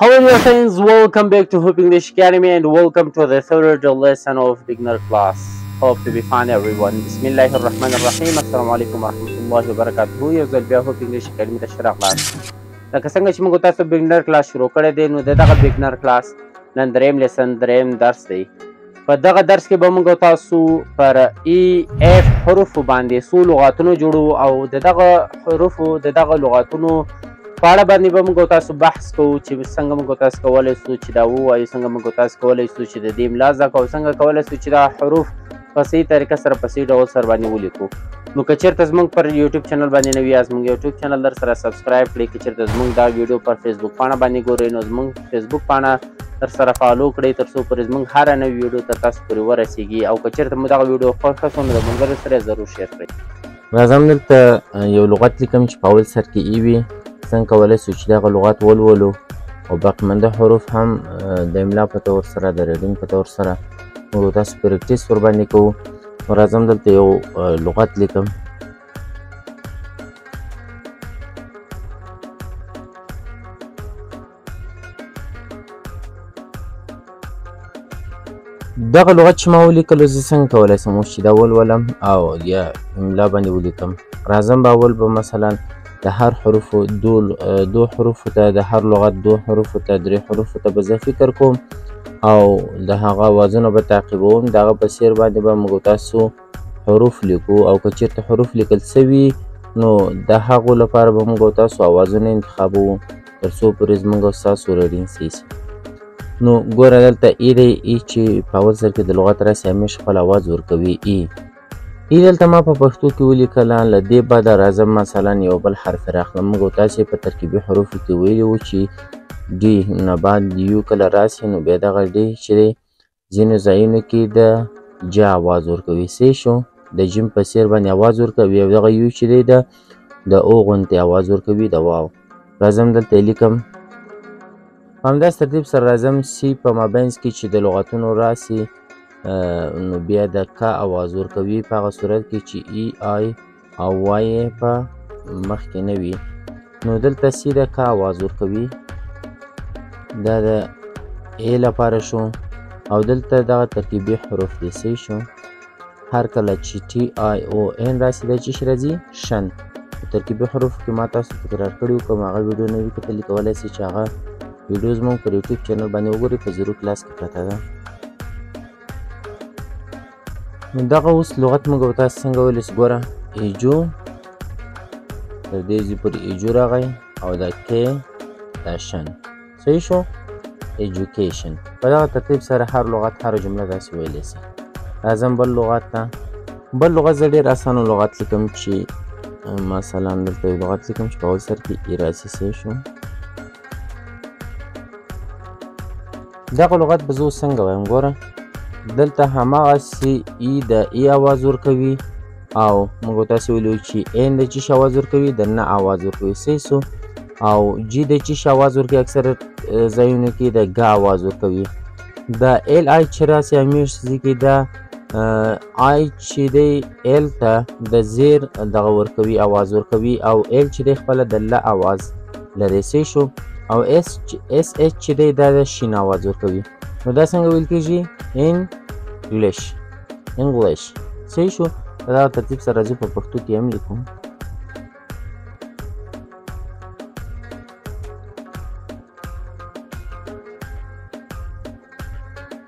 Hello dear friends, welcome back to Hope English Academy and welcome to the third lesson of beginner class. Hope to be fine everyone. Bismillahir Rahmanir Rahim. Assalamu alaikum warahmatullahi wabarakatuh. یو ځل بیا هوپ انګلیش اکیډمي ته ښه راغلاست. لکه څنګه چې موږ تاسو beginner class شروع کړی دی نو دغه beginner class نن دریم لیسن دریم درس دی. په دغه درس کې به موږ تاسو پر اف حروف باندې څو لغاتونه جوړو او دغه حروفو دغه لغاتونو په اړه باندې به موږ تاسو بحث کوو چې څنګه موږ تاسو کولی شو چې دا ووایو، څنګه موږ تاسو کولی شو چې د دې املا زده کړو، څنګه کولی شو چې دا حروف په صحیح طریقه سره په صحیح ډول سره باندې ولیکو. نو که چېرته زموږ پر یوټیوب چینل باندې نوي یاست زموږ یوټیوب چینل در سره سبسکرایب کړئ. که چېرته زموږ دا ویډیو پر فیسبوک پاڼه باندې ګورئ نو زموږ فیسبوک پاڼه در سره فالو کړئ تر څو پورې زموږ هره نوې ویډیو تر تاسو پورې ورسیږي. او که چېرته مو دغه ویډیو خوښه شوه نو د ملګرو سره ضرور شیر کړئ. راځم دلته یو لغت لیکم چې په اول سر کې ای وي. څنګه کولی شو چې دغه لغات ولولو او باقیمانده حروف هم د املا په طور سره د ریډینګ په طور سره موږ تاسو پریکټیس ورباندې کوو. نو راځم دلته یو لغت لیکم. دغه لغت چې ما ولیکلو زه څنګه کولی شم اوس چې دا ولولم او یا املا باندې ولیکم. راځم به اول به مثلا د هر حروفو دو حروفو ته د هر لغت دو حروفو ته درې حروفو ته به زه فکر کوم او د هغه اوازونه به تعقیبوم. د هغه په څیر باندې به موږ تاسو حروف لیکو او که چېرته حروف لیکل سوي نو د هغو لپاره به موږ تاسو اوازونه انتخابوو تر څو پورې زموږ او ستاسو ریډینګ صحیح شي. نو ګوره دلته ای دی. ای چې په اول سر کې د لغت راسي همیشه خپل اواز ورکوي. ای دلته ما په پښتو کې ولیکله. له دې بعده راځم مثلا یو بل حرف راخلم. موږ تاسې په ترکیبي حروفو کې ویلي وو چې ډي نه بعد یو کله راسي نو بیا دغه ډي چې دی ځینو ځایونو کې د جا اواز ورکوي. صحیح شو. د جیم په څیر باندې اواز ورکوي او دغه یو چې دی د او غوندې اواز ورکوي د واو. راځم دلته لیکم. په همداسې ترتیب سره راځم سی په مابینځ کې چې د لغتونو راسي نو بیا د کا اواز ورکوي په هغه صورت کې چې ای آی او وای په مخ کې نه وي. نو دلته سی د کا اواز ورکوي. دا د ای لپاره شو او دلته دغه ترکیبي حروف دي. صحیح شو. هر کله چې ټي آی او ان راسي دا چې راځي شن. په ترکیبي حروفو کې ما تاسو تکرار کړي وو. کوم هغه ویډیو نه وي کتلي کولی شئ چې هغه ویډیو زموږ پر یوټیوب چینل باندې وګورئ. په 0 کلاس کې پرته ده. نو دغه اوس لغت موږ به تاسو څنګه ویلی شو. ګوره ایجو تر دې ځای پورې ایجو راغی او دا کې دا شن. صحیح شو. ایجوکیشن. په دغه ترتیب سره هر لغت هر جمله داسې ویلی شي. راځم بل لغت ته. بل لغت زه ډېر اسانه لغت لیکم چې مثلا دلته یو لغت لیکم چې په اول سر کې ای راسي. صحیح شو. دغه لغت به زه اوس څنګه وایم. ګوره دلته هماغسې ای د ای اواز ورکوي او موږ تاسې ویلي وو چې این د چی شي اواز ورکوي د نه اواز ورکوي. صحیح سو. او جی د چی شي اواز ورکوي اکثر ځایونو کې د ګ اواز ورکوي. د ایل آی چې راسي همیشه ځای کې د آی چې دی ایل ته د زیر دغه ورکوي اواز ورکوي او ایل چې دی خپله د ل اواز لري. صحیح شو. او اس اچ چې دی دا د شین اواز ورکوي. نو دا څنګه ویل کېږي؟ انګلیش. صحیح شو. په دغه ترتیب سره راځو په پښتو کې هم لیکو.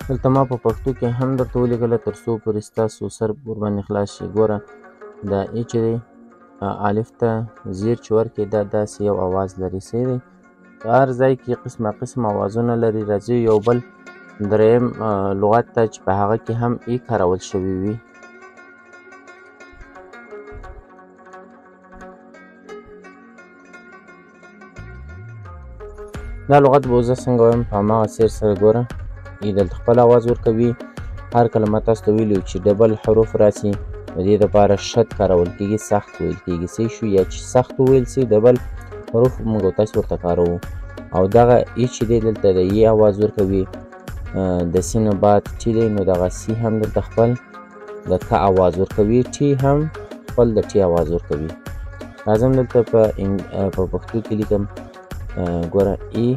دلته ما په پښتو کې هم درته ولیکله تر څو پورې ستاسو سر ورباندې خلاص شي. ګوره دا ای چې دی الف ته زیر چې ورکړي دا داسې یو اواز لري. صحیح دی. په هر ځای کې قسم اوازونه لري. راځي یو بل دریم لغت ته چې په هغه کې هم ای کارول شوي وي. دا لغت به زه څنګه وایم په هماغه څیر سره. ګوره ای دلته خپل اواز ورکوي. هر کله ما تاسو ته ویلي چې ډبل حروف راسي د دې دپاره شد کارول کېږي، سخت ویل کېږي. صحیح شو. یا چې سخت وویل سي ډبل حروف موږ تاسو ورته کاروو. او دغه ای چې دی دلته د ای اواز ورکوي. د سی نه بعد ټي دی نو دغه سی هم دلته خپل د که اواز ورکوي. ټي هم خپل د ټي اواز ورکوي. راځم دلته په پښتو کې لیکم. ګوره ای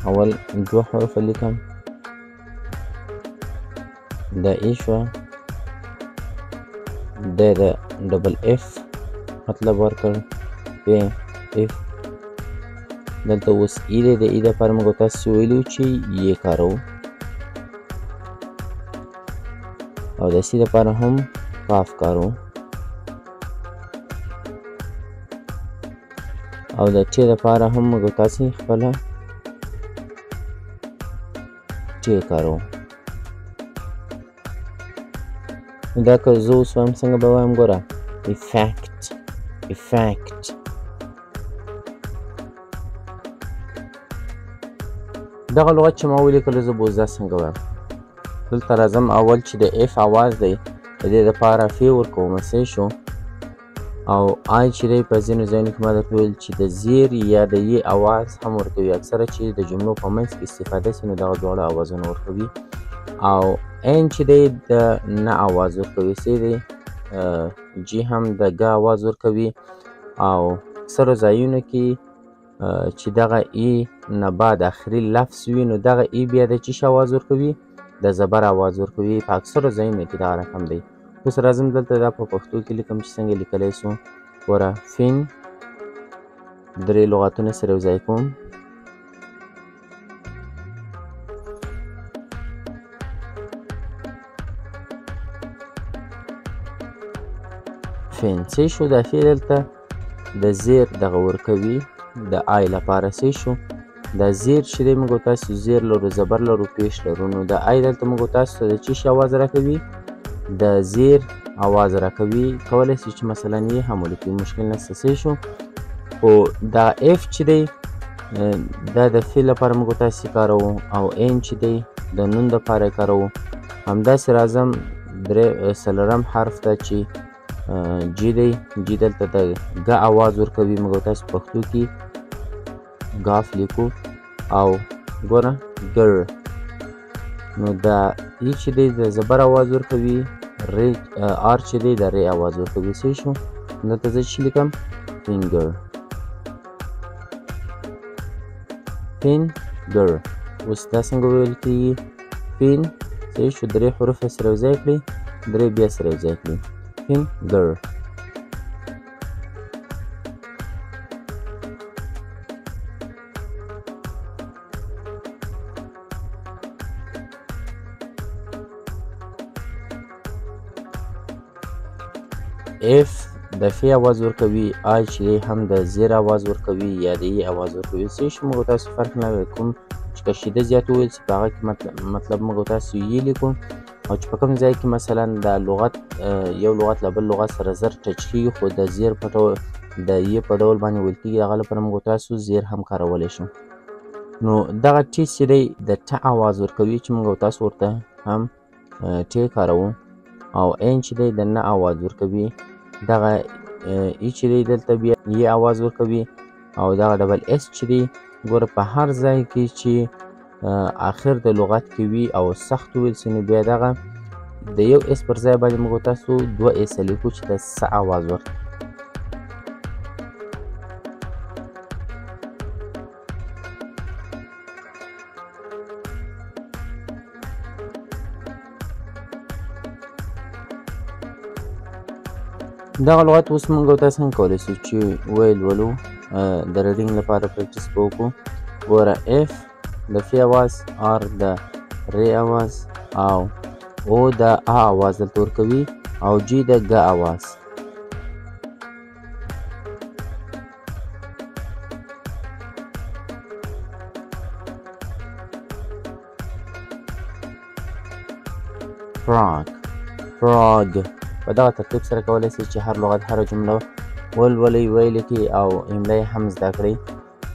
اول دوه حروف لیکم، دا ای شوه، دا د ډبل اف مطلب ورکړ، بیا اف. دلته اوس ای دی، د ای دپاره موږ تاسو ویلي وو چې یې کاروو، او د سی دپاره هم کاف کاروو، او د ټې دپاره هم موږ تاسې خپله ټې کاروو. دا که زه اوس وایم څنګه به وایم ګوره، افیکټ افیکټ. دغه لغت چې ما ولیکلو زه به اوس دا څنګه وایم. دلته راځم، اول چې د اف اواز دی د دې دپاره فی ورکوم سی شو، او آی چې دی په ځینو ځایونو کې ما درته ویل چې د زیر یا د یې اواز هم ورکوي. اکثره چې د جملو په منځ کې استفاده سي نو دغه دواړه اوازونه ورکوي. او این چې دی د نه اواز ورکوي، سی دی جی هم د ګ اواز ورکوي. او اکثرو ځایونو کې چې دغه ای نه بعد اخري لفظ وي نو دغه ای بیا د چی اواز ورکوي، د زبر اواز ورکوي. په اکثرو ځایونو کې دغه رقم دی. اوس راځم دلته دا په پښتو کې لیکم چې څنګه لیکلی سو. ګوره فین درې لغتونه سره یوځای کوم. فین څه شو، دا فی دلته د زیر دغه ورکوي، د آی لپاره څه شو. دا زیر چې دی موږ تاسو زیر لرو، زبر لرو، پیش لرو، نو د آی دلته موږ تاسو ته د چی شي اواز راکوي، د زیر اواز راکوي. کولی شي چې مثلا یې هم ولیکي، مشکل نشته. څه شو. خو دا اف چې دی دا د فی لپاره موږ تاسې کاروو، او این چې دی د نون دپاره یې کاروو. همداسې راځم څلورم حرف ته چې جی دی، جی دلته د ګ اواز ورکوي، موږ تاسو پښتو کې ګاف لیکو. او ګوره ګر، نو دا ای چې دی د زبر اواز ورکوي، آر چې دی د ری اواز ورکوي. څه شو. دلته زه چې لیکم فینګر فینګر. اوس دا څنګه ویل کېږي، فین څه شو، درې حروف یې سره یوځای کړئ، درې بیا سره یوځای کړئ، فینګر. اف د فی اواز ورکوي، آی چې دی هم د زیر اواز ورکوي یا د ای اواز ورکوي. څه شو، موږ تاسو فرق نه کوم چې که شیده زیات وویل سي په هغه کې مطلب موږ تاسو یې لیکو، او چې په کوم ځای کې مثلا دا لغت یو لغت له بل لغت سره زر ټچ کېږي خو د زیر په ډول د یې په ډول باندې ویل کېږي، هغه لپاره موږ تاسو زیر هم کارولی شو. نو دغه ټي چې دی د ټ اواز ورکوي چې موږ تاسو ورته هم ټې کاروو. او این چې دی د نه اواز ورکوي، دغه ای چې دی دلته بیا یې اواز ورکوي. او دغه ډبل اس چې دی ګوره په هر ځای کې چې آخر د لغت کې وي او سخت وویل سي نو بیا دغه د یو اس پر ځای باندې موږ تاسو دوه اس لیکو چې د س اواز ورکوي. دغه لغت اوس موږ تاسو څنګه کولی شو چې ولولو. د ریډینګ لپاره پریکټیس به وکړو. ګوره اف د فی اواز، آر د ری اواز، او او د ا اواز دلته ورکوي، او جی د ګ اواز. فراغ فراغ په دغه ترتیب سره کولی شئ چې هر لغت هره جمله ولولئ، ویې لیکئ او املا یې هم زده کړئ.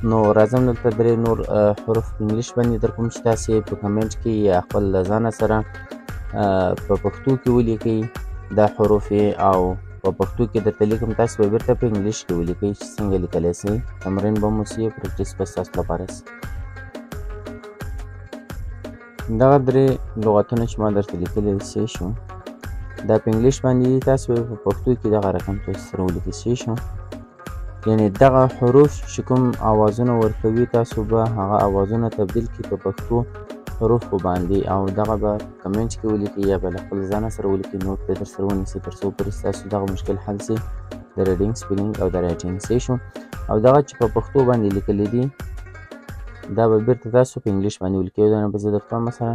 نو راځم دلته درې نور حروف په انګلیش باندې در کوم چې تاسې په کمنټ کې یا خپل له ځانه سره په پښتو کې ولیکئ دا حروف او په پښتو کې درته لیکم، تاسې به بېرته په انګلیش کې ولیکئ چې څنګه لیکلی سئ. تمرین به مو سي، پریکټیس به ستاسو لپاره سي. دغه درې لغتونه چې ما درته لیکلي څه شو، دا په انګلیش باندې تاسو په پښتو کې دغه رقم تاسو سره ولیکئ. څه شو. یعنی دغه حروف چې کوم اوازونه ورکوي تاسو به هغه اوازونه تبدیل کړئ په پښتو حروفو باندې او دغه به کمنټ کې ولیکئ یا به له خپل ځانه سره ولیکئ، نوټ به در سره ونیسئ تر څو پورې ستاسو دغه مشکل حل سي، د ریډینګ سپیلینګ او د رایټینګ صحیح شو. او دغه چې په پښتو باندې لیکلي دي دا به بیرته تاسو په انګلیش باندې ولیکئ. یو دانه به زه درته مثلا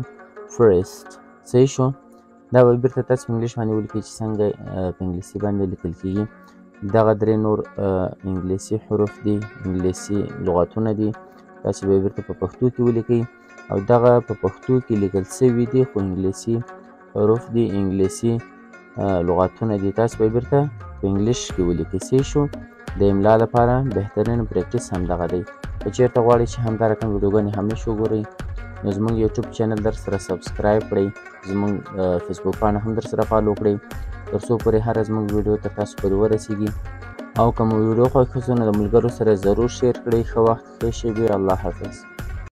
فرست صحیح شو، دا به بیرته تاسو په انګلیش باندې ولیکئ چې څنګه په انګلیسي باندې لیکل کیږي. دغه درې نور انګلیسي حروف دي، انګلیسي لغتونه دي، تاسو به بیرته په پښتو کې ولیکئ او دغه په پښتو کې لیکل سوي دي خو انګلیسي حروف دي، انګلیسي لغتونه دي، تاسو به بیرته په انګلیش کې ولیکئ صحیح شو. د املا لپاره بهترین پریکټیس همدغه دی. که چېرته غواړئ چې همدا رقم ویډیوګانې همیشه وګورئ نو زموږ یوټیوب چینل در سره سبسکرایب کړئ، زموږ فیسبوک پاڼه هم در سره فالو کړئ تر څو پورې هره زموږ ویډیو تر تاسو پورې ورسیږي. او که مو ویډیو خوښ شو نو د ملګرو سره ضرور شیر کړئ. ښه وخت، ښې شېبې، الله حافظ.